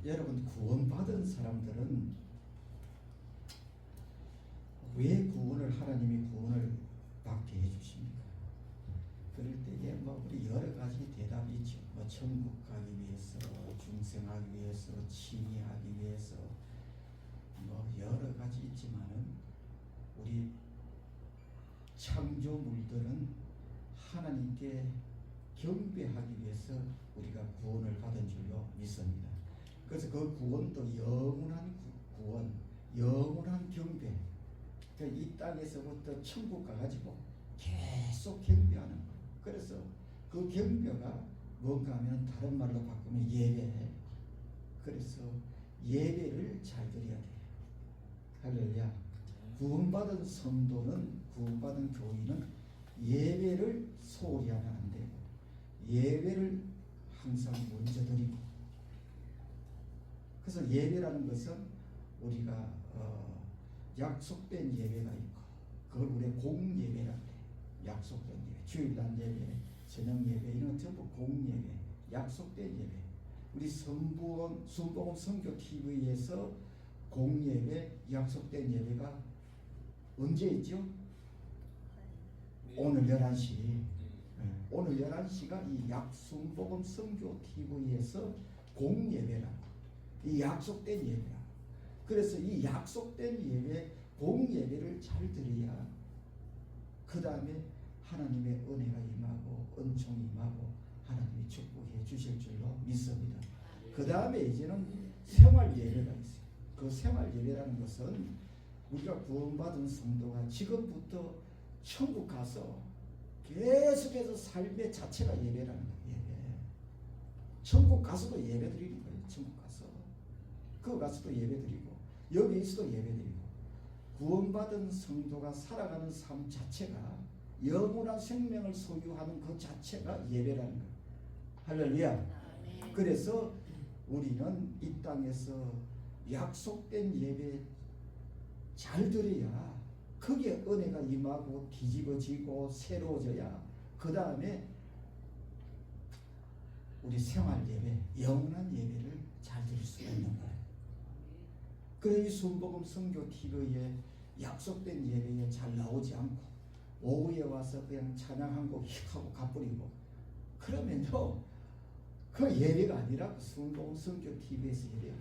여러분, 구원받은 사람들은 왜 하나님이 구원을 받게 해주십니까? 그럴 때에 우리 여러 가지 대답이 있죠. 천국 가기 위해서, 중생하기 위해서, 칭의하기 위해서, 여러 가지 있지만은 우리 창조물들은 하나님께 경배하기 위해서 우리가 구원을 받은 줄로 믿습니다. 그래서 그 구원도 영원한 구원, 영원한 경배. 이 땅에서부터 천국 가가지고 계속 경배하는 거예요. 그래서 그 경배가 뭔가 하면 다른 말로 바꾸면 예배. 그래서 예배를 잘 드려야 돼요. 할렐루야. 구원받은 성도는, 구원받은 교인은 예배를 소홀히 하면 안 되고 예배를 항상 먼저 드리고. 그래서 예배라는 것은 우리가 약속된 예배가 있고 그걸 우리 공예배라고 해요. 약속된 예배, 주일날 예배, 저녁 예배, 이런 전부 공예배, 약속된 예배. 우리 순복음 선교 TV에서 공예배, 약속된 예배가 언제 있죠? 오늘 11시. 오늘 11시가 이 순복음 선교 TV에서 공예배라고. 이 약속된 예배야. 그래서 이 약속된 예배, 공예배를 잘 드려야 그 다음에 하나님의 은혜가 임하고 은총이 임하고 하나님이 축복해 주실 줄로 믿습니다. 그 다음에 이제는 생활 예배가 있어요. 그 생활 예배라는 것은 우리가 구원받은 성도가 지금부터 천국 가서 계속해서 삶의 자체가 예배라는 거예요. 예배. 천국 가서도 예배 드리는 거예요. 천국 가서. 그 가서도 예배 드리고 여기에서도 예배 드리고. 구원받은 성도가 살아가는 삶 자체가 영원한 생명을 소유하는 그 자체가 예배라는 거예요. 할렐루야. 그래서 우리는 이 땅에서 약속된 예배 잘 드려야 거기에 은혜가 임하고 뒤집어지고 새로워져야 그 다음에 우리 생활 예배, 영원한 예배를 잘 드릴 수가 있는 거예요. 그래서 이 순복음 선교 TV에 약속된 예배에 잘 나오지 않고 오후에 와서 그냥 찬양 한 곡 하고 가버리고 그러면요 그 예배가 아니라 그 순복음 선교 TV에서 예배가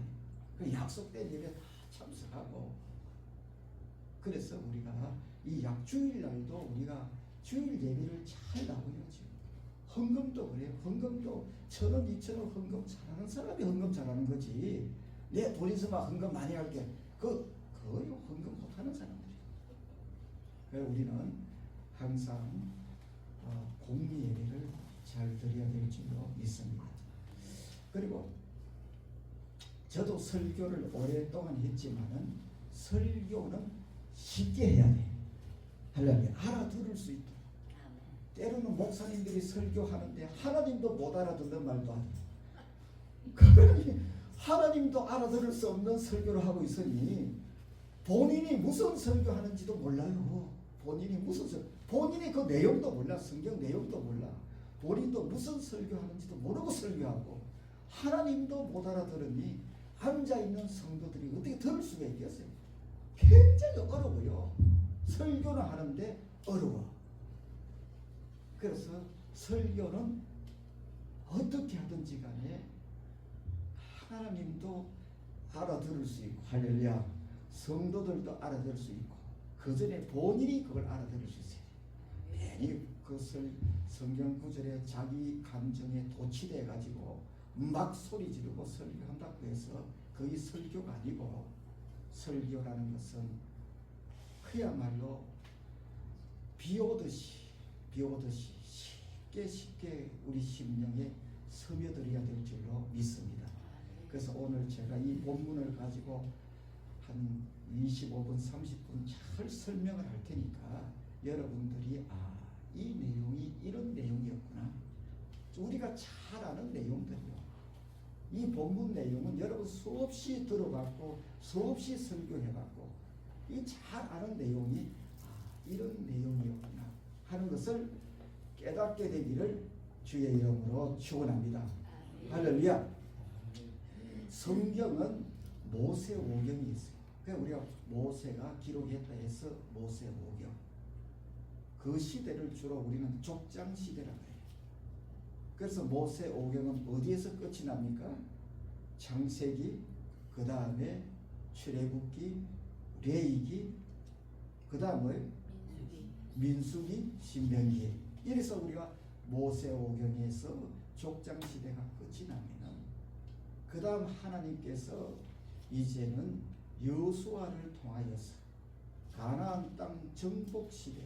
그 약속된 예배 다 참석하고. 그래서 우리가 이 주일날도 우리가 주일 예배를 잘 나오야죠. 헌금도 그래요. 헌금도 1,000원, 2,000원 헌금 잘하는 사람이 헌금 잘하는 거지. 내 돈 있으면 헌금 많이 할게. 거의 헌금 못하는 사람들이에요. 그래서 우리는 항상 공의 예배를 잘 드려야 될 줄로 믿습니다. 그리고 저도 설교를 오랫동안 했지만은 설교는 쉽게 해야 돼. 할렐루야. 알아들을 수 있도록. 때로는 목사님들이 설교하는데 하나님도 못 알아듣는 말도 안 돼. 하나님도 알아들을 수 없는 설교를 하고 있으니 본인이 무슨 설교하는지도 몰라요. 본인이 그 내용도 몰라. 성경 내용도 몰라. 본인도 무슨 설교하는지도 모르고 설교하고 하나님도 못 알아들으니 앉아있는 성도들이 어떻게 들을 수가 있겠어요? 굉장히 어려워요. 설교는 하는데 어려워. 그래서 설교는 어떻게 하든지 간에 하나님도 알아들을 수 있고 할렐루야. 성도들도 알아들을 수 있고 그 전에 본인이 그걸 알아들을 수 있어요. 괜히 그것을 성경 구절에 자기 감정에 도취돼 가지고 막 소리 지르고 설교한다고 해서 그게 설교가 아니고 설교라는 것은 그야말로 비 오듯이 쉽게 우리 심령에 스며들어야 될 줄로 믿습니다. 그래서 오늘 제가 이 본문을 가지고 한 25분 30분 잘 설명을 할 테니까 여러분들이 이 내용이 이런 내용이었구나. 우리가 잘 아는 내용들이요. 이 본문 내용은 여러분 수없이 들어봤고 수없이 설교해봤고 이 잘 아는 내용이 이런 내용이었구나 하는 것을 깨닫게 되기를 주의 이름으로 축원합니다. 할렐루야. 성경은 모세오경이 있어요. 그러니까 우리가 모세가 기록했다 해서 모세오경. 그 시대를 주로 우리는 족장 시대라고 해요. 그래서 모세오경은 어디에서 끝이 납니까? 창세기, 그 다음에 출애굽기, 레위기, 그 다음에 민수기, 신명기. 이래서 우리가 모세오경에서 족장 시대가 끝이 나면은 그 다음 하나님께서 이제는 여호수아를 통하여서 가나안 땅 정복 시대,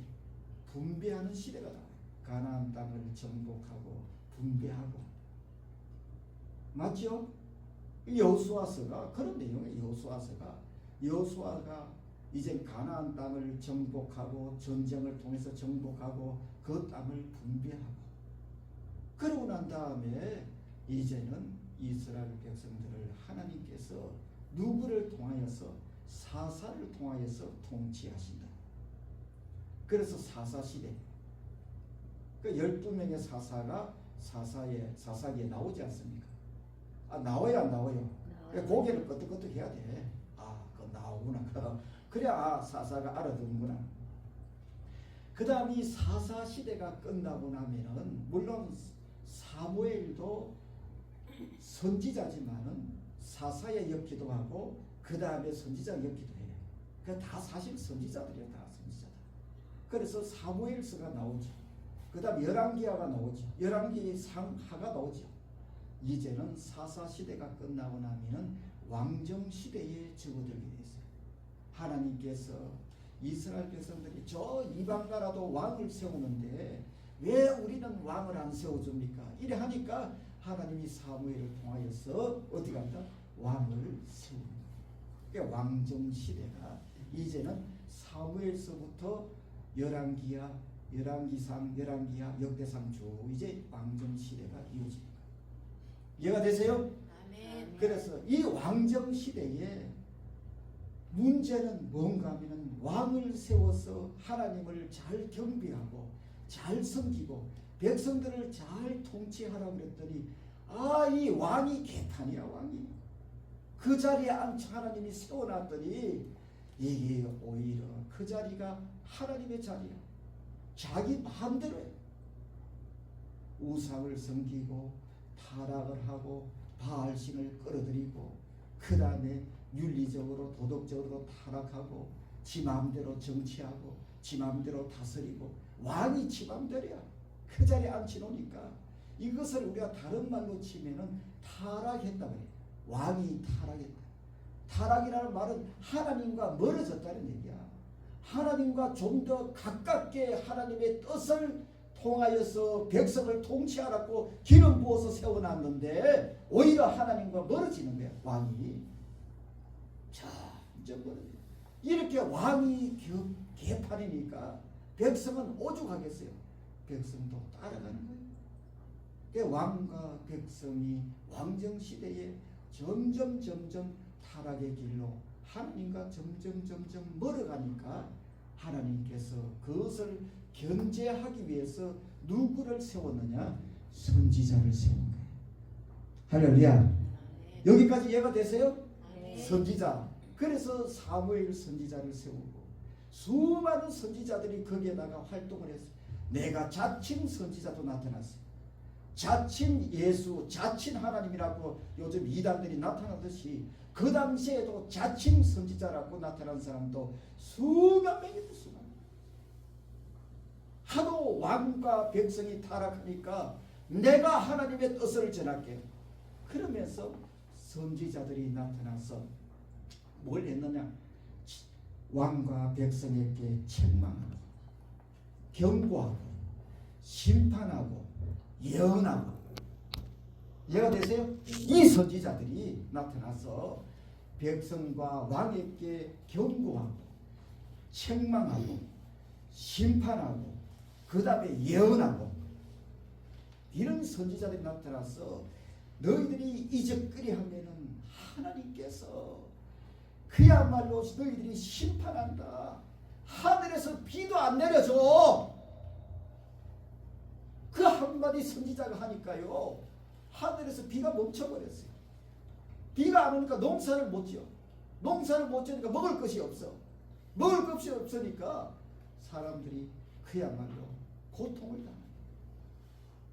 분배하는 시대가 나와요. 가나안 땅을 정복하고 분배하고. 맞죠? 여호수아서가 그런 내용이에요. 여호수아가 이제 가나안 땅을 정복하고 전쟁을 통해서 정복하고 그 땅을 분배하고, 그러고 난 다음에 이제는 이스라엘 백성들을 하나님께서 누구를 통하여서 사사를 통하여서 통치하신다. 그래서 사사시대. 그 12명의 사사가 사사기에 나오지 않습니까? 나와요, 안 나와요? 고개를 끄덕끄덕 해야 돼. 그거 나오구나. 그래야 사사가 알아듣는구나. 그 다음 이 사사 시대가 끝나고 나면은 물론 사무엘도 선지자지만은 사사에 엮기도 하고 그 다음에 선지자에 엮기도 해요. 다 사실 선지자들이에요. 다 선지자들. 그래서 사무엘서가 나오죠. 그 다음 열왕기하가 나오죠. 열왕기 상하가 나오죠. 이제는 사사 시대가 끝나고 나면은 왕정 시대에 접어들게 됐어요. 하나님께서 이스라엘 백성들이 저 이방나라도 왕을 세우는데 왜 우리는 왕을 안 세워줍니까? 이래 하니까 하나님이 사무엘을 통하여서 어디 간다? 왕을 세우는 거예요. 그러니까 왕정 시대가 이제는 사무엘서부터 열왕기야, 열왕기상, 열왕기야, 역대상 쭉 이제 왕정 시대가 이어집니다. 이해가 되세요? 아멘. 그래서 이 왕정 시대에 문제는 뭔가 하면은 왕을 세워서 하나님을 잘 경배하고 잘 섬기고 백성들을 잘 통치하라고 그랬더니 이 왕이 개판이야. 왕이 그 자리에 앉혀 하나님이 세워놨더니 이게 오히려 그 자리가 하나님의 자리야. 자기 마음대로 해. 우상을 섬기고 타락을 하고 바알신을 끌어들이고 그 다음에 윤리적으로 도덕적으로 타락하고 지 마음대로 정치하고 지 마음대로 다스리고 왕이 지 마음대로야. 그 자리에 앉혀놓으니까 이것을 우리가 다른 말로 치면은 타락했다 그래요. 왕이 타락했다. 타락이라는 말은 하나님과 멀어졌다는 얘기야. 하나님과 좀 더 가깝게 하나님의 뜻을 통하여서 백성을 통치하라고 기름 부어서 세워놨는데 오히려 하나님과 멀어지는 거야. 왕이 점점 멀어져. 이렇게 왕이 개판이니까 백성은 오죽하겠어요. 백성도 따라가는 거예요. 그러니까 왕과 백성이 왕정시대에 점점 타락의 길로 하나님과 점점 멀어가니까 하나님께서 그것을 견제하기 위해서 누구를 세웠느냐? 선지자를 세운 거예요. 할렐루야. 여기까지 이해가 되세요? 선지자. 그래서 사무엘 선지자를 세우고 수많은 선지자들이 거기에다가 활동을 했어요. 내가 자칭 선지자도 나타났어요. 자칭 예수, 자칭 하나님이라고 요즘 이단들이 나타나듯이 그 당시에도 자칭 선지자라고 나타난 사람도 수만 명이 있었어요. 하도 왕과 백성이 타락하니까 내가 하나님의 뜻을 전할게. 그러면서 선지자들이 나타나서 뭘 했느냐? 왕과 백성에게 책망하고 경고하고 심판하고 예언하고. 이해가 되세요? 이 선지자들이 나타나서 백성과 왕에게 경고하고 책망하고 심판하고 그 다음에 예언하고 이런 선지자들이 나타나서 너희들이 이적거리 하면은 하나님께서 그야말로 너희들이 심판한다. 하늘에서 비도 안 내려줘. 그 한마디 선지자가 하니까요 하늘에서 비가 멈춰버렸어요. 비가 안 오니까 농사를 못 지어. 농사를 못 지으니까 먹을 것이 없어. 먹을 것이 없으니까 사람들이 그야말로 고통을 당해.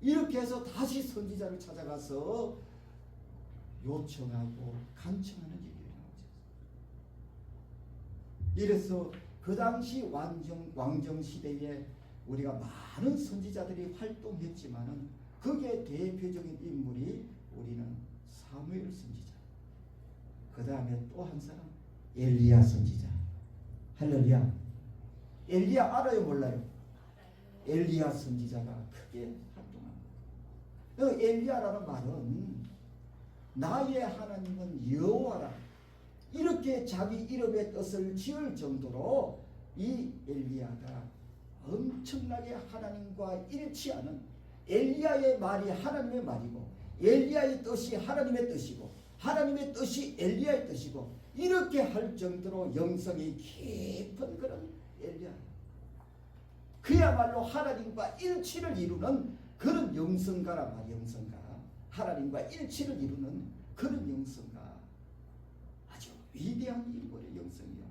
이렇게 해서 다시 선지자를 찾아가서 요청하고 간청하는 일이 나오죠. 이래서 그 당시 왕정 시대에 우리가 많은 선지자들이 활동했지만은 그게 대표적인 인물이 우리는 사무엘 선지자. 그 다음에 또 한 사람 엘리야 선지자. 할렐루야. 엘리야 알아요 몰라요? 엘리야 선지자가 크게 활동합니다. 엘리야라는 말은 나의 하나님은 여호와라 이렇게 자기 이름의 뜻을 지을 정도로 이 엘리야가 엄청나게 하나님과 일치하는, 엘리야의 말이 하나님의 말이고 엘리야의 뜻이 하나님의 뜻이고 하나님의 뜻이 엘리야의 뜻이고 이렇게 할 정도로 영성이 깊은 그런 엘리야. 그야말로 하나님과 일치를 이루는 그런 영성가라 말이야. 영성가. 하나님과 일치를 이루는 그런 영성가. 아주 위대한 인물의 영성이야.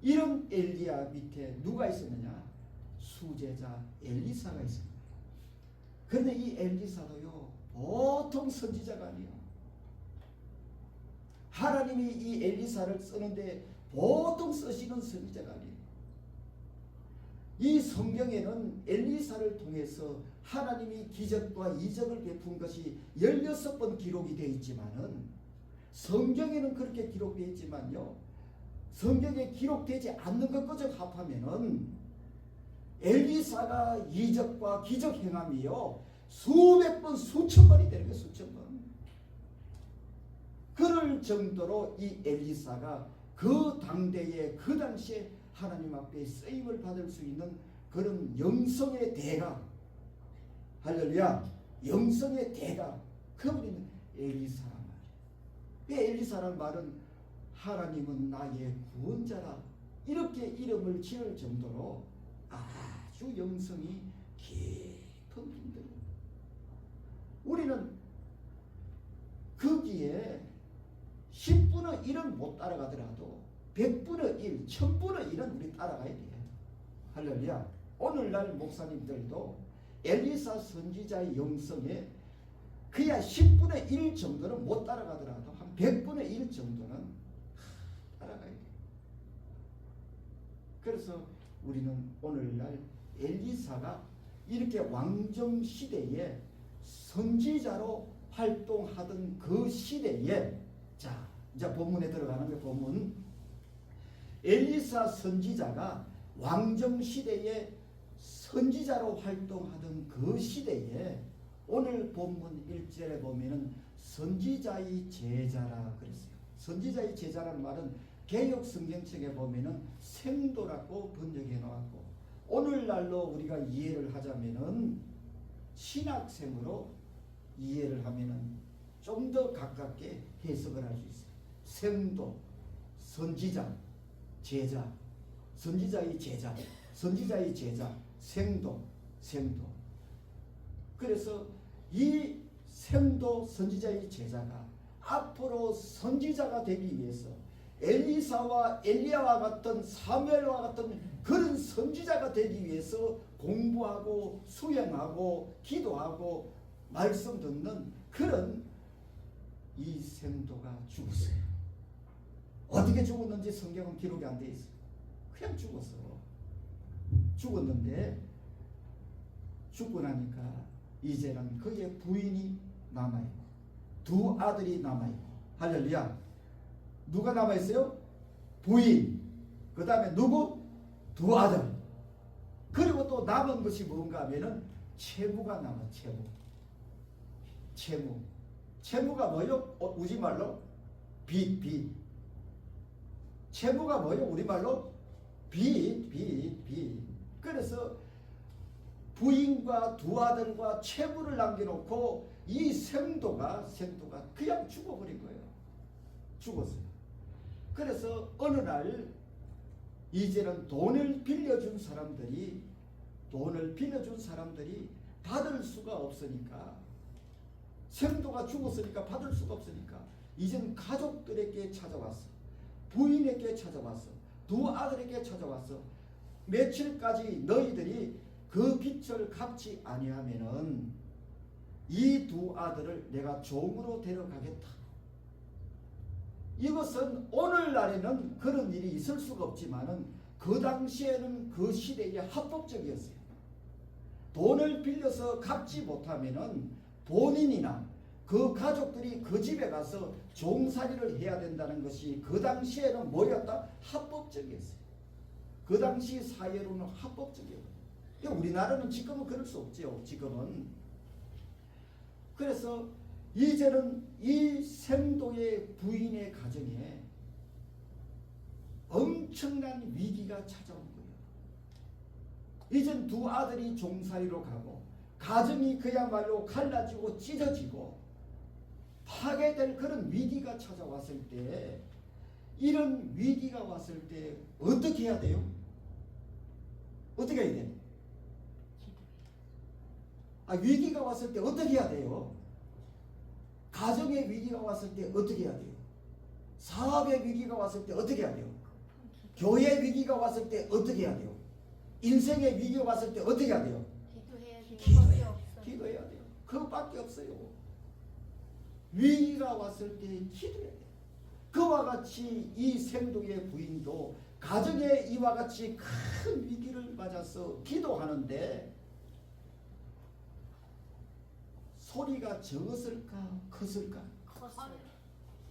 이런 엘리야 밑에 누가 있었느냐? 수제자 엘리사가 있습니다. 그런데 이 엘리사도요 보통 선지자가 아니에요. 하나님이 이 엘리사를 쓰는데 보통 쓰시는 선지자가 아니에요. 이 성경에는 엘리사를 통해서 하나님이 기적과 이적을 베푼 것이 16번 기록이 되어 있지만은 성경에는 그렇게 기록되어 있지만요, 성경에 기록되지 않는 것까지 합하면은 엘리사가 이적과 기적 행함이요 수백 번 수천 번이 되는 거예요. 수천 번. 그럴 정도로 이 엘리사가 그 당대에 그 당시에 하나님 앞에 쓰임을 받을 수 있는 그런 영성의 대가, 할렐루야, 영성의 대가, 그분이 엘리사란 말이에요. 엘리사란 말은 하나님은 나의 구원자라 이렇게 이름을 지을 정도로 아주 영성이 깊은 분들. 우리는 거기에 10분의 1은 못 따라가더라도 100분의 1, 1000분의 1은 우리 따라가야 돼요. 할렐루야. 오늘날 목사님들도 엘리사 선지자의 영성에 그야 10분의 1 정도는 못 따라가더라도 한 100분의 1 정도는 따라가야 돼요. 그래서 우리는 오늘날 엘리사가 이렇게 왕정 시대에 선지자로 활동하던 그 시대에, 자 이제 본문에 들어가는 게 본문. 엘리사 선지자가 왕정 시대에 선지자로 활동하던 그 시대에 오늘 본문 1절에 보면은 선지자의 제자라 그랬어요. 선지자의 제자라는 말은 개역 성경책에 보면은 생도라고 번역해 놓았고, 오늘날로 우리가 이해를 하자면은 신학생으로 이해를 하면은 좀 더 가깝게 해석을 할 수 있어요. 생도, 선지자, 제자, 선지자의 제자, 선지자의 제자, 생도. 그래서 이 생도 선지자의 제자가 앞으로 선지자가 되기 위해서 엘리사와 엘리야와 같은 사무엘과 같은 그런 선지자가 되기 위해서 공부하고 수행하고 기도하고 말씀 듣는 그런 이 생도가 죽었어요. 어떻게 죽었는지 성경은 기록이 안 돼 있어요. 그냥 죽었어. 죽었는데 죽고 나니까 이제는 그의 부인이 남아있고 두 아들이 남아있고, 할렐루야. 누가 남아있어요? 부인. 그 다음에 누구? 두 아들. 그리고 또 남은 것이 뭔가 하면은 채무가 남아. 채무가 뭐요? 우리말로 빚. 채무가 뭐요? 우리말로 빚. 그래서 부인과 두 아들과 채무를 남겨놓고 이 생도가 그냥 죽어버린 거예요. 죽었어요. 그래서 어느 날 이제는 돈을 빌려준 사람들이 받을 수가 없으니까 생도가 죽었으니까 받을 수가 없으니까 이젠 가족들에게 찾아왔어. 부인에게 찾아왔어. 두 아들에게 찾아왔어. 며칠까지 너희들이 그 빚을 갚지 아니하면은 이 두 아들을 내가 종으로 데려가겠다. 이것은 오늘날에는 그런 일이 있을 수가 없지만은 그 당시에는 그 시대에 합법적이었어요. 돈을 빌려서 갚지 못하면은 본인이나 그 가족들이 그 집에 가서 종살이를 해야 된다는 것이 그 당시에는 뭐였다? 합법적이었어요. 그 당시 사회로는 합법적이었어요. 우리나라는 지금은 그럴 수 없죠. 지금은. 그래서 이제는 이 생도의 부인의 가정에 엄청난 위기가 찾아온 거예요. 이젠 두 아들이 종살이로 가고 가정이 그야말로 갈라지고 찢어지고 파괴될 그런 위기가 찾아왔을 때, 이런 위기가 왔을 때 어떻게 해야 돼요? 어떻게 해야 돼요? 위기가 왔을 때 어떻게 해야 돼요? 가정의 위기가 왔을 때 어떻게 해야 돼요? 사업의 위기가 왔을 때 어떻게 해야 돼요? 교회 위기가 왔을 때 어떻게 해야 돼요? 인생의 위기가 왔을 때 어떻게 해야 돼요? 기도해야 돼요. 그것밖에 없어요. 위기가 왔을 때 기도해야 돼요. 그와 같이 이 생도의 부인도 가정에 이와 같이 큰 위기를 맞아서 기도하는데 소리가 적었을까 컸을까?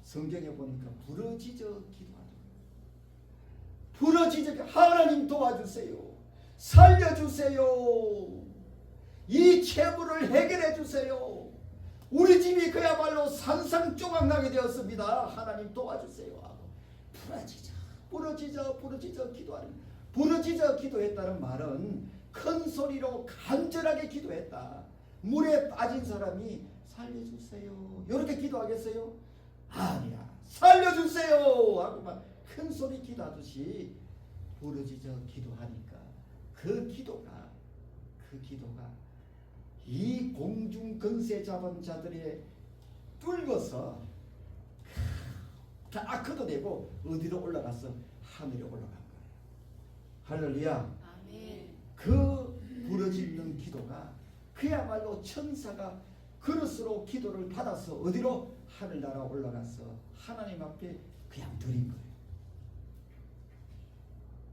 성경에 보니까 부러지저 기도하더라고요. 부러지저, 하나님 도와주세요. 살려주세요. 이 채무를 해결해 주세요. 우리 집이 그야말로 산산조각나게 되었습니다. 하나님 도와주세요 하고 부러지저 기도하는, 부러지저 기도했다는 말은 큰 소리로 간절하게 기도했다. 물에 빠진 사람이 살려주세요 이렇게 기도하겠어요? 아니야. 살려주세요 하고 막 큰 소리 기도하듯이 부러지저 기도하니까 그 기도가 이 공중 근세 잡은 자들의 뚫어서 다 걷어내고 어디로 올라가서 하늘에 올라간 거예요. 할렐루야. 아멘. 그 부러지는 기도가 그야말로 천사가 그릇으로 기도를 받아서 어디로? 하늘나라 올라가서 하나님 앞에 그냥 드린 거예요.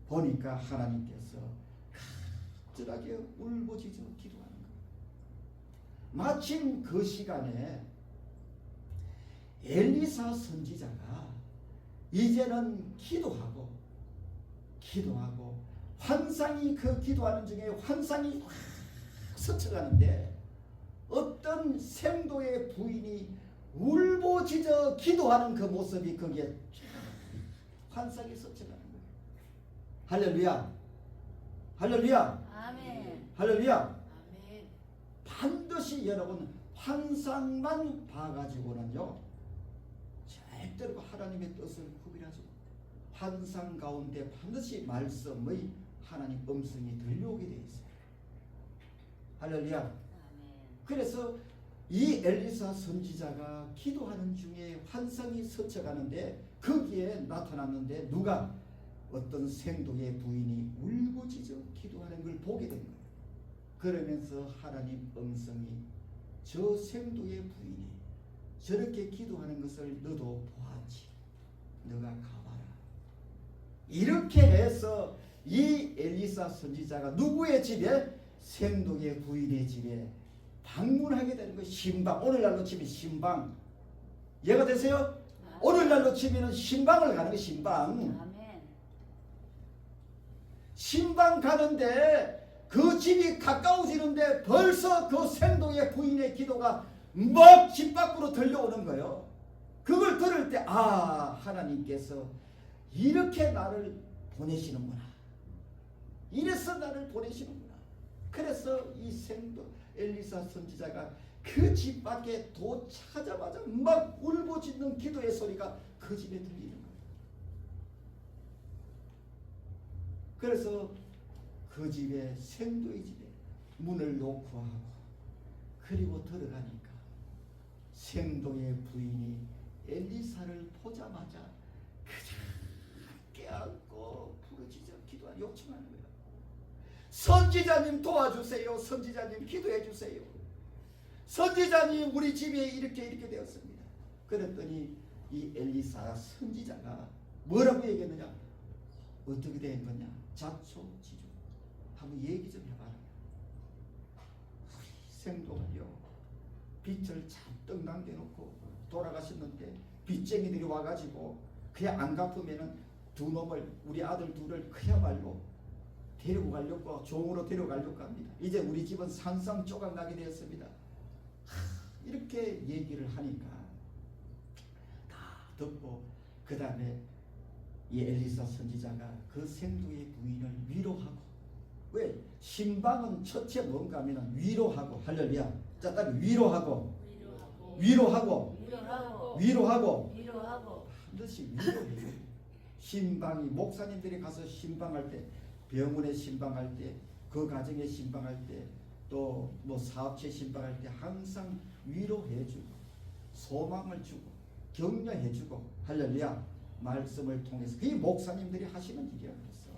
보니까 하나님께서 간절하게 울부짖어 기도하는 거예요. 마침 그 시간에 엘리사 선지자가 이제는 기도하고 환상이, 그 기도하는 중에 환상이 확 스쳐가는데 어떤 생도의 부인이 울부짖어 기도하는 그 모습이 거기에 환상이 스쳐가는 거예요. 할렐루야. 할렐루야. 아멘. 할렐루야. 아멘. 반드시 여러분 환상만 봐가지고는요 절대로 하나님의 뜻을 구별하지 못해요. 환상 가운데 반드시 말씀의 하나님 음성이 들려오게 되어 있어요. 할렐루야. 아멘. 그래서 이 엘리사 선지자가 기도하는 중에 환상이 스쳐가는데 거기에 나타났는데 누가? 어떤 생도의 부인이 울부짖어 기도하는 걸 보게 된 거예요. 그러면서 하나님 음성이 저 생도의 부인이 저렇게 기도하는 것을 너도 보았지. 너가 가봐라. 이렇게 해서 이 엘리사 선지자가 누구의 집에? 생도의 부인의 집에 방문하게 되는 거예요. 신방. 오늘날로 치면 신방. 이해가 되세요? 오늘날로 치면 신방을 가는 거예요. 신방. 아멘. 신방 가는데 그 집이 가까워지는데 벌써 그 생도의 부인의 기도가 막 집 밖으로 들려오는 거예요. 그걸 들을 때 하나님께서 이렇게 나를 보내시는구나. 이래서 나를 보내시는구나. 그래서 이 생도 엘리사 선지자가 그 집 밖에 도착하자마자 막 울부짖는 기도의 소리가 그 집에 들리는 거예요. 그래서 그 집에, 생도의 집에 문을 놓고 하고 그리고 들어가니까 생도의 부인이 엘리사를 보자마자 그냥 깨안고 부르짖어 기도하는 요청하는 거예요. 선지자님 도와주세요. 선지자님 기도해 주세요. 선지자님 우리 집에 이렇게 되었습니다. 그랬더니 이 엘리사 선지자가 뭐라고 얘기했느냐? 어떻게 된 거냐? 자초지종. 한번 얘기 좀 해봐라. 생도가요 빚을 잔뜩 남겨놓고 돌아가셨는데 빚쟁이들이 와가지고 그냥 안 갚으면은 두 놈을 우리 아들 둘을 그야말로 데리고 가려고 종으로 데려가려고 합니다. 이제 우리 집은 산산조각 나게 되었습니다. 이렇게 얘기를 하니까 다 듣고 그 다음에 이 엘리사 선지자가 그 생도의 부인을 위로하고, 왜? 신방은 첫째 뭔가 하면 위로하고, 할렐루야. 자, 따로 위로하고 반드시 위로해요. 신방이 목사님들이 가서 신방할 때, 병원에 신방할 때, 그 가정에 신방할 때, 또 뭐 사업체 신방할 때 항상 위로해주고 소망을 주고 격려해주고, 할렐루야. 말씀을 통해서 그게 목사님들이 하시는 일이야. 그래서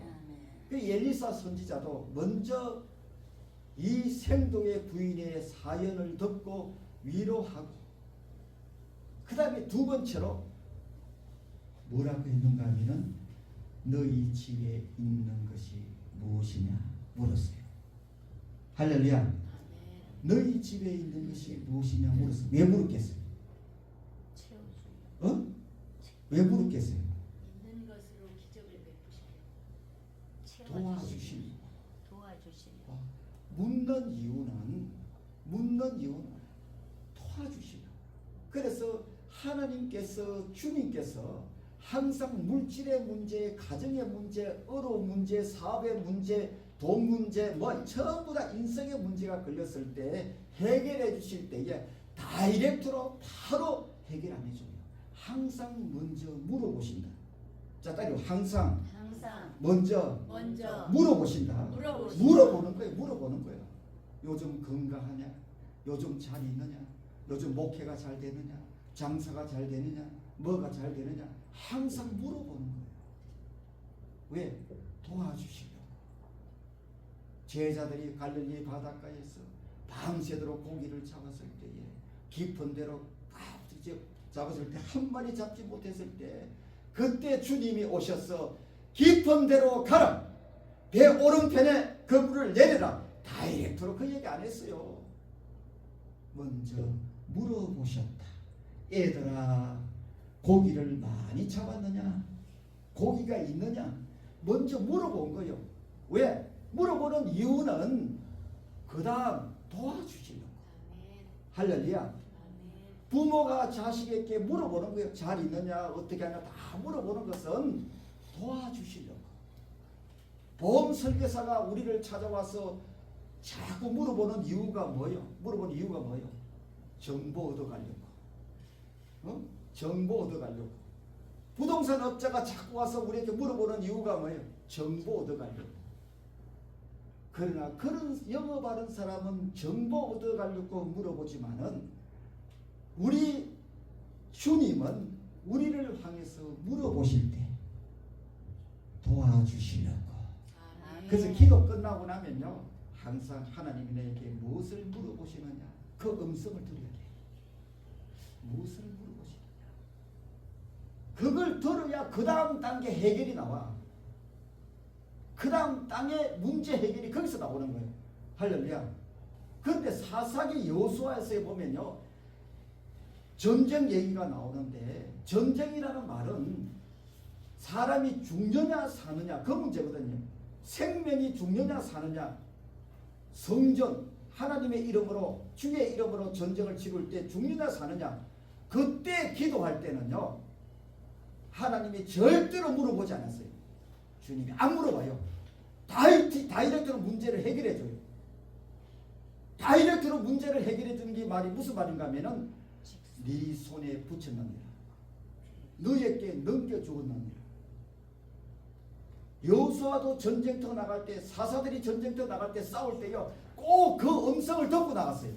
그 엘리사 선지자도 먼저 이 생도의 부인의 사연을 듣고 위로하고, 그 다음에 두 번째로 뭐라고 했는가 하면은 너희 집에 있는 것이 무엇이냐 물었어요. 할렐루야. 너희 집에 있는 것이 무엇이냐 물었어요. 왜 물었겠어요? 왜 물었겠어요? 있는 것으로 기적을 베푸시려 도와주시려. 도와주시려. 묻는 이유는 도와주시려. 그래서 하나님께서, 주님께서 항상 물질의 문제, 가정의 문제, 어려운 문제, 사업의 문제, 돈 문제, 뭐 전부 다 인생의 문제가 걸렸을 때 해결해 주실 때에 다이렉트로 바로 해결 안 해줘요. 항상 먼저 물어보신다. 자, 따로 항상 먼저 물어보신다. 물어보는 거예요. 요즘 건강하냐? 요즘 잘 있느냐? 요즘 목회가 잘 되느냐? 장사가 잘 되느냐? 뭐가 잘 되느냐? 항상 물어보는 거예요. 왜? 도와주시려고. 제자들이 갈릴리 바닷가에서 밤새도록 고기를 잡았을 때에 깊은 데로 잡았을 때 한 마리 잡지 못했을 때, 그때 주님이 오셔서 깊은 데로 가라, 배 오른편에 그물을 내려라, 다이렉트로 그 얘기 안 했어요. 먼저 물어보셨다. 얘들아, 고기를 많이 잡았느냐? 고기가 있느냐? 먼저 물어본 거예요. 왜? 물어보는 이유는 그 다음 도와주시려고. 할렐루야. 부모가 자식에게 물어보는 거예요. 잘 있느냐, 어떻게 하냐, 다 물어보는 것은 도와주시려고. 보험 설계사가 우리를 찾아와서 자꾸 물어보는 이유가 뭐예요? 물어보는 이유가 뭐예요? 정보 얻어가려고. 정보 얻어가려고. 부동산 업자가 자꾸 와서 우리에게 물어보는 이유가 뭐예요? 정보 얻어가려고. 그러나 그런 영업하는 사람은 정보 얻어가려고 물어보지만은, 우리 주님은 우리를 향해서 물어보실 때 도와주시려고. 그래서 기도 끝나고 나면요, 항상 하나님이 내게 무엇을 물어보시느냐, 그 음성을 들어야 돼. 무엇을 물어보시느냐, 그걸 들어야 그 다음 단계 해결이 나와. 그 다음 땅의 문제 해결이 거기서 나오는 거예요. 할렐루야. 그런데 사사기 여호수아에서 보면요, 전쟁 얘기가 나오는데, 전쟁이라는 말은 사람이 죽느냐 사느냐 그 문제거든요. 생명이 죽느냐 사느냐. 성전, 하나님의 이름으로, 주의 이름으로 전쟁을 치를 때 죽느냐 사느냐, 그때 기도할 때는요, 하나님이 절대로 물어보지 않았어요. 주님이 안 물어봐요. 다이렉트로 문제를 해결해줘요. 다이렉트로 문제를 해결해주는 게 말이 무슨 말인가 하면은, 네 손에 붙였느니라, 너에게 넘겨주었느니라. 여호수아도 전쟁터 나갈 때, 사사들이 전쟁터 나갈 때, 싸울 때요, 꼭 그 음성을 듣고 나갔어요.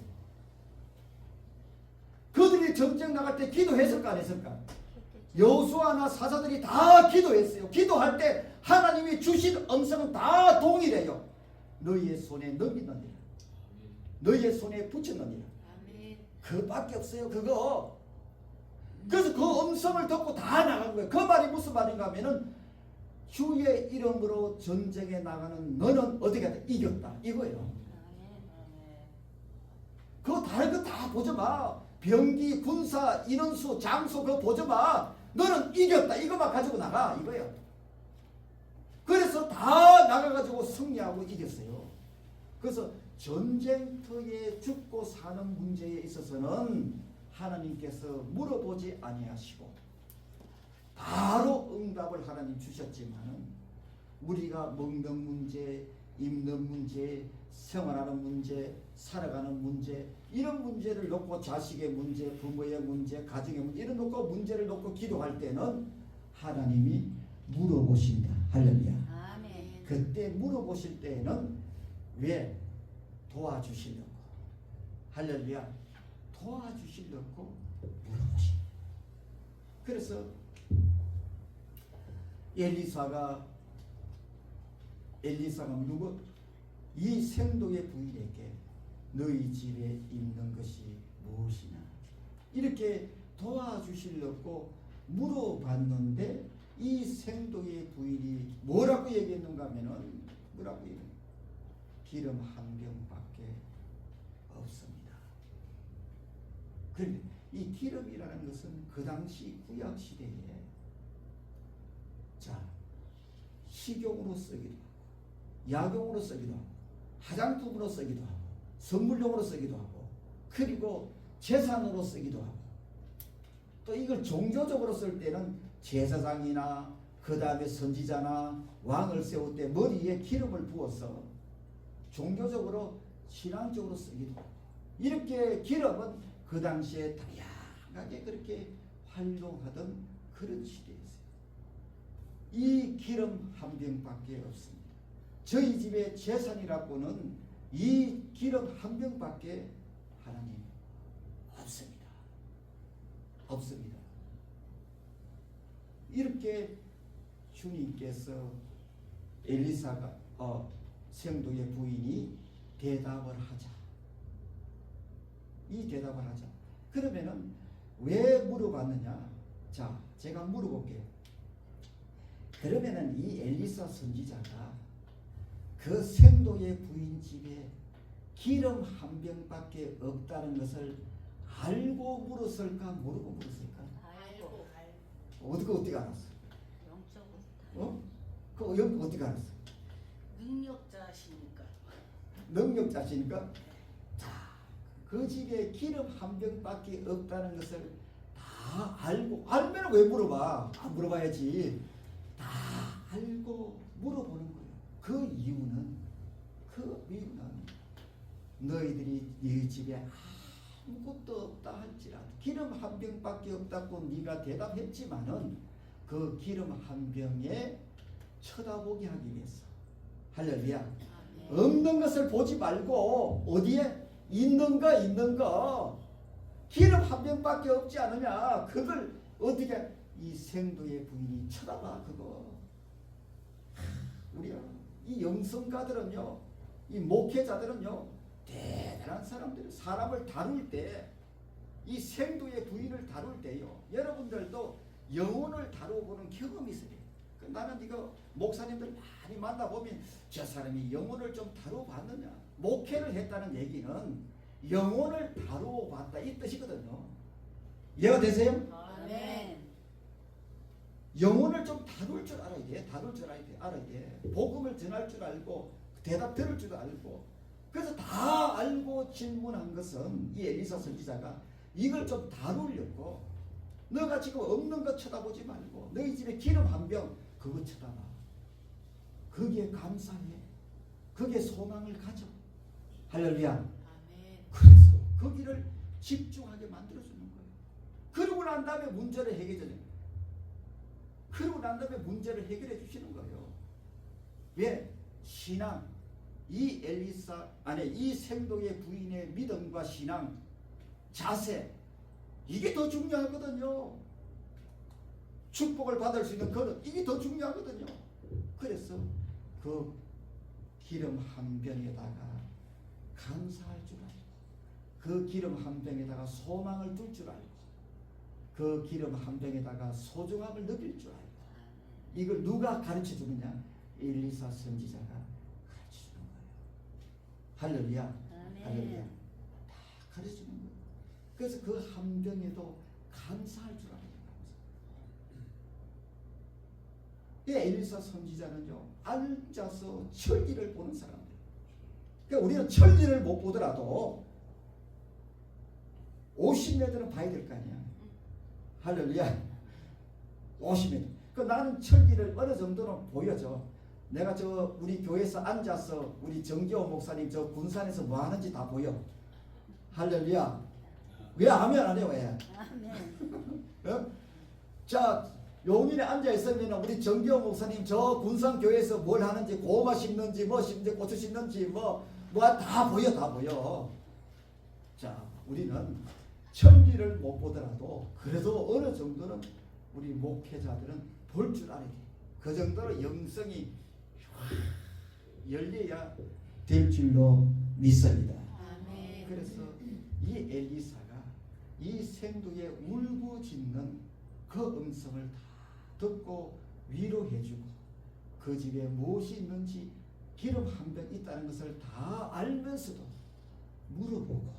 그들이 이스라엘이 전쟁 나갈 때 기도했을까 안 했을까? 여호수아나 사사들이 다 기도했어요. 기도할 때 하나님이 주신 음성은 다 동일해요. 너희의 손에 넘기느니라. 너희의 손에 붙였느니라. 아멘. 그밖에 없어요. 그거. 그래서 그 음성을 듣고 다 나간 거예요. 그 말이 무슨 말인가 하면은 주의 이름으로 전쟁에 나가는 너는 어떻게 하다 이겼다 이거예요. 아멘. 그거 다른 거 다 보지 마. 병기, 군사, 인원수, 장소 그거 보지 마. 너는 이겼다 이거만 가지고 나가 이거예요. 그래서 다 나가가지고 승리하고 이겼어요. 그래서 전쟁터에 죽고 사는 문제에 있어서는 하나님께서 물어보지 아니하시고 바로 응답을 하나님 주셨지만은 우리가 먹는 문제, 입는 문제, 생활하는 문제, 살아가는 문제 이런 문제를 놓고 자식의 문제, 부모의 문제, 가정의 문제 이런 놓고 문제를 놓고 기도할 때는 하나님이 물어보신다. 할렐루야. 아멘. 그때 물어보실 때는 왜 도와주시려고 할렐루야 도와주시려고 물어보신다. 그래서 엘리사가 누구? 이 생도의 부인에게 너희 집에 있는 것이 무엇이냐 이렇게 도와주시려고 물어봤는데 이 생도의 부인이 뭐라고 얘기했는가 하면은 뭐라고 얘기했는가? 기름 한 병밖에 없습니다. 그런데 이 기름이라는 것은 그 당시 구약 시대에 자 식용으로 쓰기도 하고 약용으로 쓰기도 하고 화장품으로 쓰기도 하고 선물용으로 쓰기도 하고 그리고 재산으로 쓰기도 하고 또 이걸 종교적으로 쓸 때는 제사장이나 그 다음에 선지자나 왕을 세울 때 머리에 기름을 부어서 종교적으로 신앙적으로 쓰기도 하고 이렇게 기름은 그 당시에 다양하게 그렇게 활용하던 그런 시대였어요. 이 기름 한 병밖에 없습니다. 저희 집의 재산이라고는 이 기름 한 병밖에 하나님 없습니다. 없습니다. 이렇게 주님께서 엘리사가 생도의 부인이 대답을 하자. 이 대답을 하자. 그러면은 왜 물어봤느냐? 자, 제가 물어볼게요. 그러면은 이 엘리사 선지자가 그 생도의 부인 집에 기름 한 병밖에 없다는 것을 알고 물었을까 모르고 물었을까? 알고. 어떻게 알았어? 영적으로. 그 어떻게 알았어? 능력자시니까. 능력자시니까. 자, 그 집에 기름 한 병밖에 없다는 것을 다 알면 왜 물어봐? 안 물어봐야지. 다 알고 물어보는 거예요. 그 이유는 너희들이 네 집에 아무것도 없다 할지라도 기름 한 병밖에 없다고 네가 대답했지만은 그 기름 한 병에 쳐다보게 하기 위해서 할렐루야. 아멘. 없는 것을 보지 말고 어디에 있는 거 기름 한 병밖에 없지 않느냐 그걸 어떻게 이 생도의 부인이 쳐다봐 그거. 우리가 이 영성가들은요 이 목회자들은요 대단한 사람들 사람을 다룰 때 이 생도의 부인을 다룰 때요 여러분들도 영혼을 다루어보는 경험이 있어요. 나는 이거 목사님들 많이 만나보면 저 사람이 영혼을 좀 다루어봤느냐 목회를 했다는 얘기는 영혼을 다루어봤다 이 뜻이거든요. 이해가 되세요? 아멘. 영혼을 좀 다룰 줄 알아야 돼. 알아야 돼. 복음을 전할 줄 알고 대답 들을 줄 알고 그래서 다 알고 질문한 것은 이 엘리사 선지자가 이걸 좀 다루려고 너가 지금 없는 거 쳐다보지 말고 너희 집에 기름 한 병 그거 쳐다봐. 거기에 감사해. 거기에 소망을 가져. 할렐루야. 아멘. 그래서 거기를 집중하게 만들어주는 거예요. 그러고 난 다음에 문제를 해결해 주시는 거예요. 왜? 신앙 이 엘리사 안에 이 생도의 부인의 믿음과 신앙 자세 이게 더 중요하거든요. 축복을 받을 수 있는 그릇, 이게 더 중요하거든요. 그래서 그 기름 한 병에다가 감사할 줄 알고, 그 기름 한 병에다가 소망을 둘 줄 알고, 그 기름 한 병에다가 소중함을 느낄 줄 알고, 이걸 누가 가르쳐 주느냐? 엘리사 선지자가 가르쳐 주는 거예요. 할렐루야. 할렐루야. 다 가르쳐 주는 거예요. 그래서 그 한 병에도 감사할 줄 알아요. 이 엘리사 선지자는요, 앉아서 천리를 보는 사람들. 그러니까 우리는 천리를 못 보더라도 50m는 봐야 될 거 아니야. 할렐루야. 50m. 그 나는 천리를 어느 정도는 보여줘. 내가 저 우리 교회에서 앉아서 우리 정기호 목사님 저 군산에서 뭐 하는지 다 보여. 할렐루야. 왜 아멘 안 해요? 왜? 어? 자, 용인에 앉아 있으면 우리 정기호 목사님 저 군산 교회에서 뭘 하는지, 고구마 심는지 뭐 심는지 고추 심는지 뭐 다 보여, 다 보여. 자, 우리는 천리를 못 보더라도 그래도 어느 정도는 우리 목회자들은 볼 줄 알아야 돼. 그 정도로 영성이 열려야 될 줄로 믿습니다. 아멘. 그래서 이 엘리사가 이 생두에 울부짖는 그 음성을 다 듣고 위로해주고, 그 집에 무엇이 있는지 기름 한 병 있다는 것을 다 알면서도 물어보고,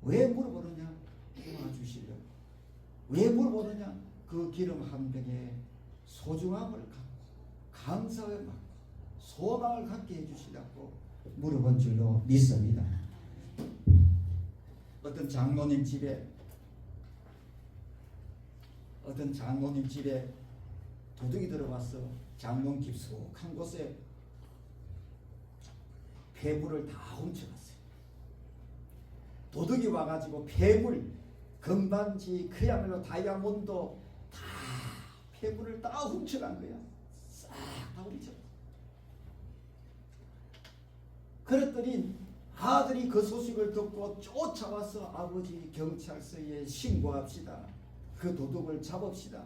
왜 물어보느냐? 도와주시려고. 왜 물어보느냐? 그 기름 한 병에 소중함을 갖고 감사를 받고 소망을 갖게 해주시려고 물어본 줄로 믿습니다. 어떤 장로님 집에 도둑이 들어와서 장롱 깊숙한 곳에 폐물을 다 훔쳐갔어요. 도둑이 와가지고 폐물, 금반지, 그야말로 다이아몬드 다 폐물을 다 훔쳐간 거야. 싹 다 훔쳐. 그랬더니 아들이 그 소식을 듣고 쫓아와서 아버지 경찰서에 신고합시다. 그 도둑을 잡읍시다.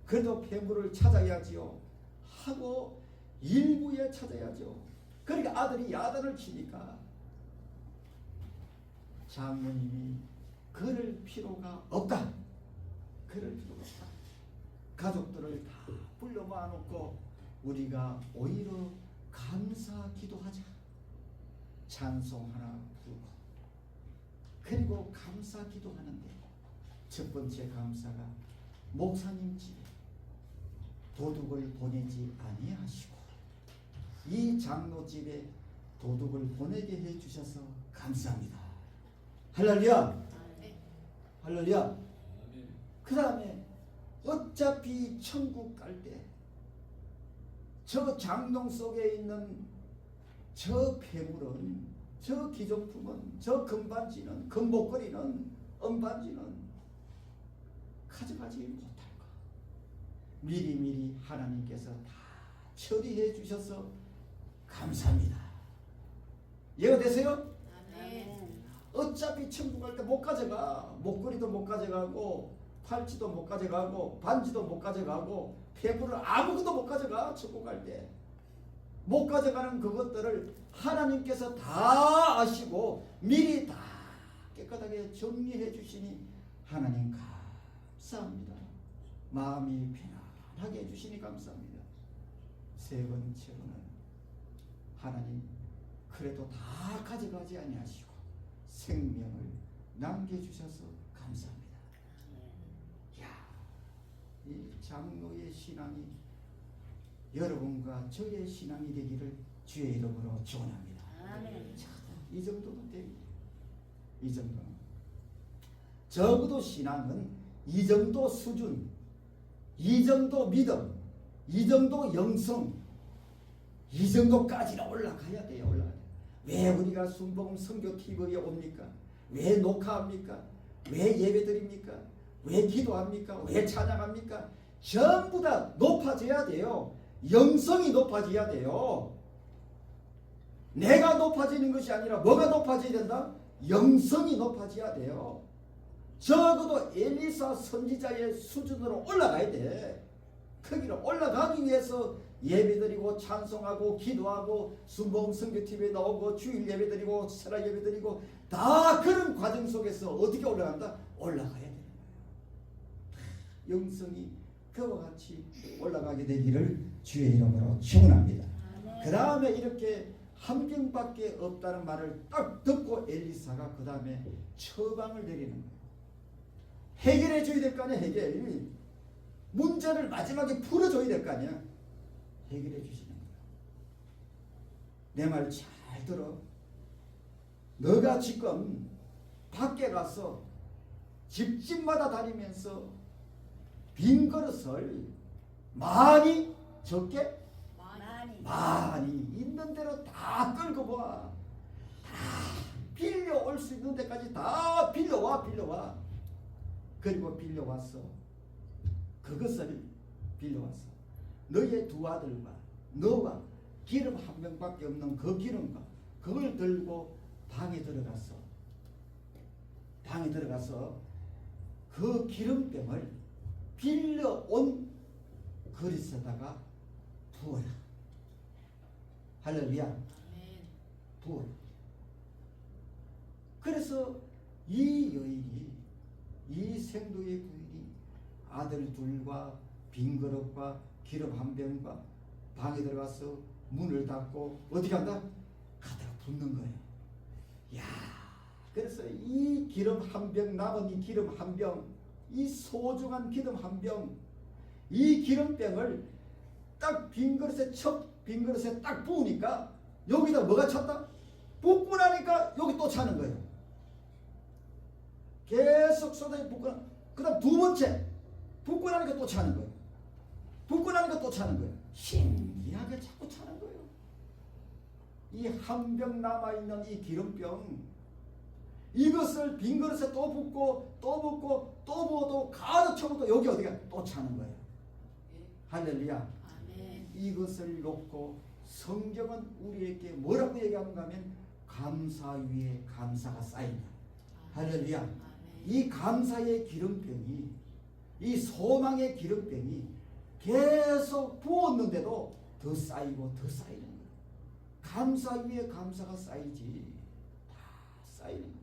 그래도 폐물을 찾아야지요 하고 일부에 찾아야죠. 그러니까 아들이 야단을 치니까 장모님이 그럴 필요가 없다. 그럴 필요가 없다. 가족들을 다 불러 모아놓고 우리가 오히려 감사 기도하자. 찬송 하나 부르고, 그리고 감사 기도하는데 첫 번째 감사가 목사님 집에 도둑을 보내지 아니하시고 이 장로 집에 도둑을 보내게 해주셔서 감사합니다. 할렐루야. 할렐루야. 그 다음에 어차피 천국 갈 때 저 장롱 속에 있는 저 폐물은, 저 기존품은, 저 금반지는, 금목걸이는, 은반지는 가져가지 못할 것. 미리미리 하나님께서 다 처리해 주셔서 감사합니다. 이해가 되세요? 아멘. 어차피 천국 갈 때 못 가져가. 목걸이도 못 가져가고, 팔찌도 못 가져가고, 반지도 못 가져가고, 폐물을 아무것도 못 가져가. 천국 갈 때 못 가져가는 그것들을 하나님께서 다 아시고 미리 다 깨끗하게 정리해 주시니 하나님 감사합니다. 마음이 편안하게 해주시니 감사합니다. 세 번째로는 하나님 그래도 다 가져가지 아니하시고 생명을 남겨주셔서 감사합니다. 이야, 이 장로의 신앙이 여러분과 저의 신앙이 되기를 주의 이름으로 축원합니다. 아멘. 자, 이 정도는 됩니다. 이 정도는. 적어도 신앙은 이 정도 수준, 이 정도 믿음, 이 정도 영성, 이 정도까지는 올라가야 돼요. 올라가야 돼요. 왜 우리가 순복음 선교 TV에 옵니까? 왜 녹화합니까? 왜 예배드립니까? 왜 기도합니까? 왜 찬양합니까? 전부 다 높아져야 돼요. 영성이 높아져야 돼요. 내가 높아지는 것이 아니라 뭐가 높아져야 된다? 영성이 높아져야 돼요. 적어도 엘리사 선지자의 수준으로 올라가야 돼. 거기로 올라가기 위해서 예배드리고 찬송하고 기도하고 순복음 선교TV에 나오고 주일 예배드리고 설화 예배드리고 다 그런 과정 속에서 어떻게 올라간다? 올라가야 되는 거예요. 영성이 그와 같이 올라가게 되기를 주의 이름으로 축원합니다. 그 다음에 이렇게 한 병밖에 없다는 말을 딱 듣고 엘리사가 그 다음에 처방을 내리는 거예요. 해결해 줘야 될 거 아니야. 해결. 문제를 마지막에 풀어줘야 될 거 아니야. 해결해 주시는 거야. 내 말 잘 들어. 너가 지금 밖에 가서 집집마다 다니면서 빈 그릇을 많이 적게 많이 있는 대로 다 끌고 와. 다 빌려올 수 있는 데까지 다 빌려와. 그리고 빌려와서 그것을 빌려와서 너의 두 아들과 너와 기름 한 병밖에 없는 그 기름과 그걸 들고 방에 들어가서 그 기름병을 빌려온 그릇에다가 부어라. 할렐루야. 부어라. 그래서 이 여인이, 이 생도의 부인이 아들 둘과 빈 그릇과 기름 한 병과 방에 들어가서 문을 닫고 어떻게 한다? 가다가 붓는 거예요. 야, 그래서 이 기름 한 병, 남은 이 기름 한 병, 이 소중한 기름 한 병, 이 기름병을 딱 빈 그릇에 딱 부으니까 여기다 뭐가 찼다? 붓고 나니까 여기 또 차는 거예요. 계속 쏟아져 붓고, 그 다음 두 번째 붓고 나니까 또 차는 거예요. 붓고 나니까 또 차는 거예요. 신기하게 자꾸 차는 거예요. 이 한 병 남아있는 이 기름병, 이것을 빈 그릇에 또 붓고 또 붓고 또 부어도 가득 채워도 여기 어디가 또 차는 거예요. 할렐루야. 이것을 놓고 성경은 우리에게 뭐라고 얘기하는가 하면 감사 위에 감사가 쌓인다. 할렐루야. 이 감사의 기름병이, 이 소망의 기름병이 계속 부었는데도 더 쌓이고 더 쌓이는 거예요. 감사 위에 감사가 쌓이지. 다 쌓이는 거예요.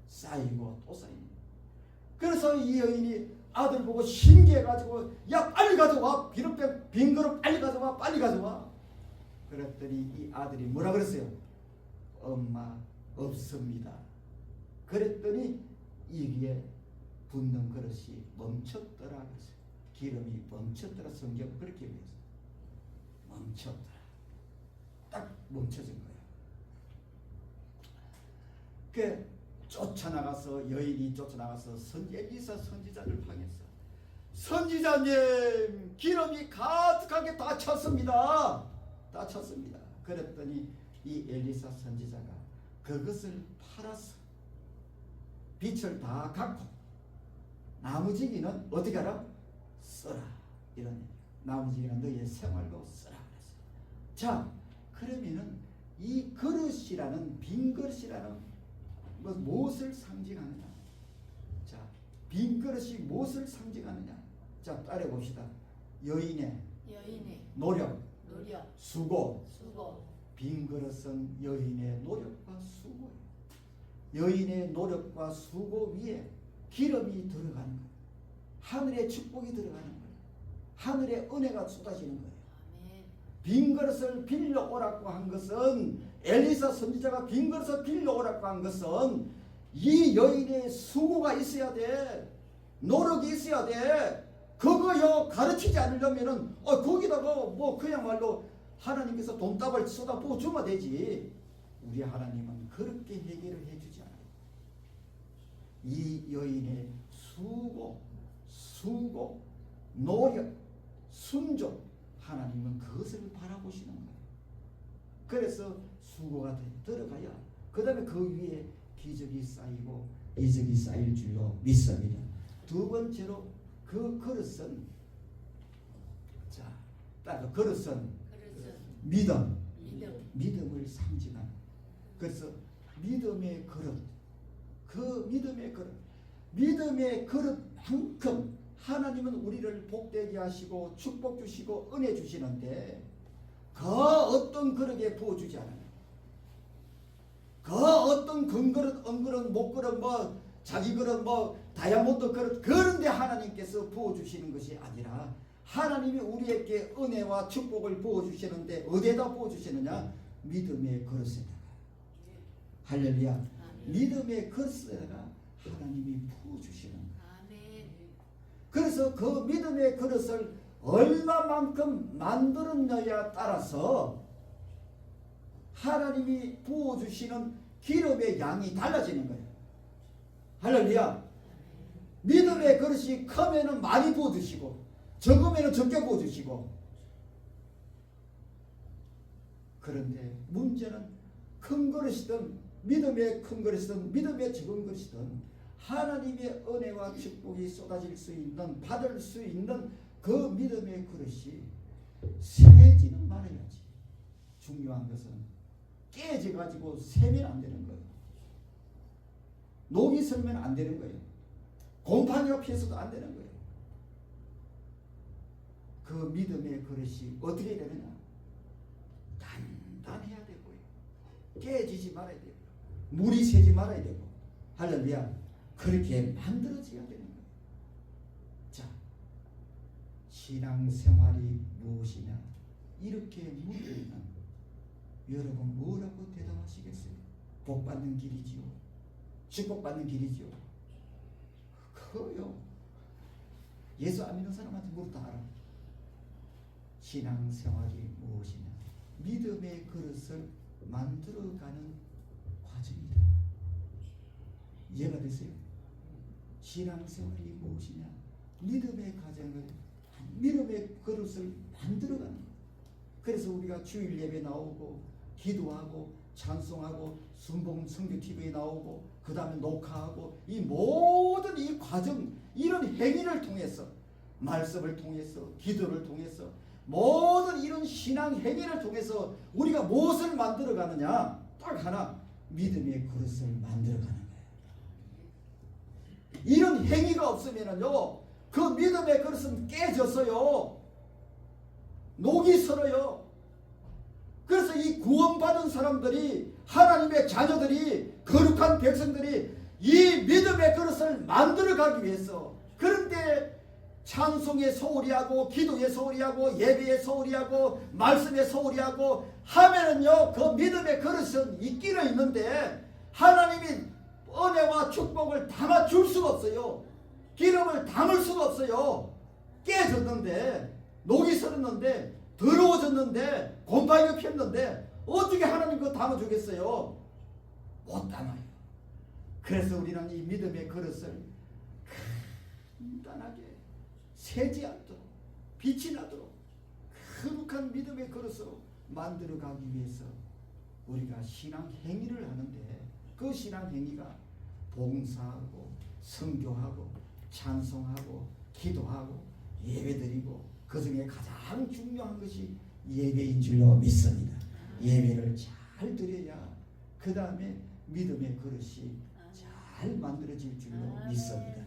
쌓이고 또 쌓이는 거예요. 그래서 이 여인이 아들 보고 신기해가지고 야 빨리 가져와. 기름병 빈 그릇 빨리 가져와. 빨리 가져와. 그랬더니 이 아들이 뭐라 그랬어요? 엄마 없습니다. 그랬더니 이게 붓는 그릇이 멈췄더라 그랬어요. 기름이 멈췄더라. 성경 그렇게 얘기했어요. 멈췄더라. 딱 멈춰진 거예요. 그 쫓아나가서 여인이 쫓아나가서 엘리사 선지자를 향했어. 선지자님, 기름이 가득하게 다 찼습니다. 다 찼습니다. 그랬더니 이 엘리사 선지자가 그것을 팔았어. 빛을 다 갖고 나머지기는 어떻게 하라? 써라. 이런 얘기야. 나머지기는 너의 생활로 써라 그랬어요. 자, 그러면은 이 그릇이라는, 빈 그릇이라는 무엇을 상징하느냐? 자, 빈 그릇이 무엇을 상징하느냐? 자, 따라해 봅시다. 여인의 노력, 수고. 빈 그릇은 여인의 노력과 수고예요. 여인의 노력과 수고 위에 기름이 들어가는 거예요. 하늘의 축복이 들어가는 거예요. 하늘의 은혜가 쏟아지는 거예요. 빈 그릇을 빌려오라고 한 것은, 엘리사 선지자가 빈 그릇을 빌려오라고 한 것은 이 여인의 수고가 있어야 돼. 노력이 있어야 돼. 그거요 가르치지 않으려면은 거기다가 뭐 그야말로 하나님께서 돈다발 쏟아 부어 주면 되지. 우리 하나님은 그렇게 해결을 해주지 않아요. 이 여인의 수고, 노력, 순종, 하나님은 그것을 바라보시는 거예요. 그래서 수고가 들어가야 그 다음에 그 위에 기적이 쌓이고 이적이 쌓일 줄로 믿습니다. 두 번째로 그 그릇은, 자, 딱 그릇은 믿음을 상징하는. 그래서 믿음의 그릇, 그 믿음의 그릇만큼 하나님은 우리를 복되게 하시고 축복 주시고 은혜 주시는데 그 어떤 그릇에 부어주지 않아요. 그 어떤 금그릇, 은그릇, 목그릇, 뭐 자기 그릇, 뭐 다이아몬드 그릇 그런데 하나님께서 부어주시는 것이 아니라 하나님이 우리에게 은혜와 축복을 부어주시는데 어디에다 부어주시느냐? 믿음의 그릇에다가. 할렐루야. 믿음의 그릇에다가 하나님이 부어주시는 거예요. 아멘. 그래서 그 믿음의 그릇을 얼마만큼 만들었느냐에 따라서 하나님이 부어주시는 기름의 양이 달라지는 거예요. 할렐루야. 믿음의 그릇이 크면은 많이 부어주시고 적으면은 적게 부어주시고. 그런데 문제는 큰 그릇이든 믿음의 큰 그릇이든 믿음의 적은 그릇이든 하나님의 은혜와 축복이 쏟아질 수 있는 받을 수 있는 그 믿음의 그릇이 새지는 말아야지. 중요한 것은 깨져가지고 새면 안 되는 거예요. 녹이 슬면 안 되는 거예요. 곰팡이가 피해서도 안 되는 거예요. 그 믿음의 그릇이 어떻게 되느냐? 단단해야 되고요. 깨지지 말아야 되고 물이 새지 말아야 되고. 할렐루야. 그렇게 만들어져야 되는 거예요. 자, 신앙생활이 무엇이냐? 이렇게 물으면 여러분 뭐라고 대답하시겠어요? 복받는 길이지요. 축복받는 길이지요. 그거요. 예수 안 믿는 사람한테 물어도 알아. 신앙생활이 무엇이냐? 믿음의 그릇을 만들어가는 과정이다. 이해가 되세요? 신앙생활이 무엇이냐? 믿음의 과정을, 믿음의 그릇을 만들어가는 거예요. 그래서 우리가 주일 예배 나오고 기도하고 찬송하고 순봉 성교 TV에 나오고 그 다음에 녹화하고 이 모든 이 과정, 이런 행위를 통해서, 말씀을 통해서, 기도를 통해서, 모든 이런 신앙 행위를 통해서 우리가 무엇을 만들어가느냐? 딱 하나, 믿음의 그릇을 만들어가는 거예요. 이런 행위가 없으면요, 그 믿음의 그릇은 깨졌어요. 녹이 슬어요. 그래서 이 구원받은 사람들이, 하나님의 자녀들이, 거룩한 백성들이 이 믿음의 그릇을 만들어가기 위해서, 그런데 찬송에 소홀히 하고 기도에 소홀히 하고 예배에 소홀히 하고 말씀에 소홀히 하고 하면은요, 그 믿음의 그릇은 있기는 있는데 하나님이 은혜와 축복을 담아줄 수가 없어요. 기름을 담을 수가 없어요. 깨졌는데, 녹이 슬었는데, 더러워졌는데, 곰팡이가 피었는데 어떻게 하나님 그거 담아주겠어요? 못 담아요. 그래서 우리는 이 믿음의 그릇을 간단하게 새지 않도록, 빛이 나도록 거룩한 믿음의 그릇으로 만들어가기 위해서 우리가 신앙 행위를 하는데, 그 신앙 행위가 봉사하고 선교하고 찬송하고 기도하고 예배드리고, 그 중에 가장 중요한 것이 예배인 줄로 믿습니다. 예배를 잘 드려야 그 다음에 믿음의 그릇이 잘 만들어질 줄로 믿습니다.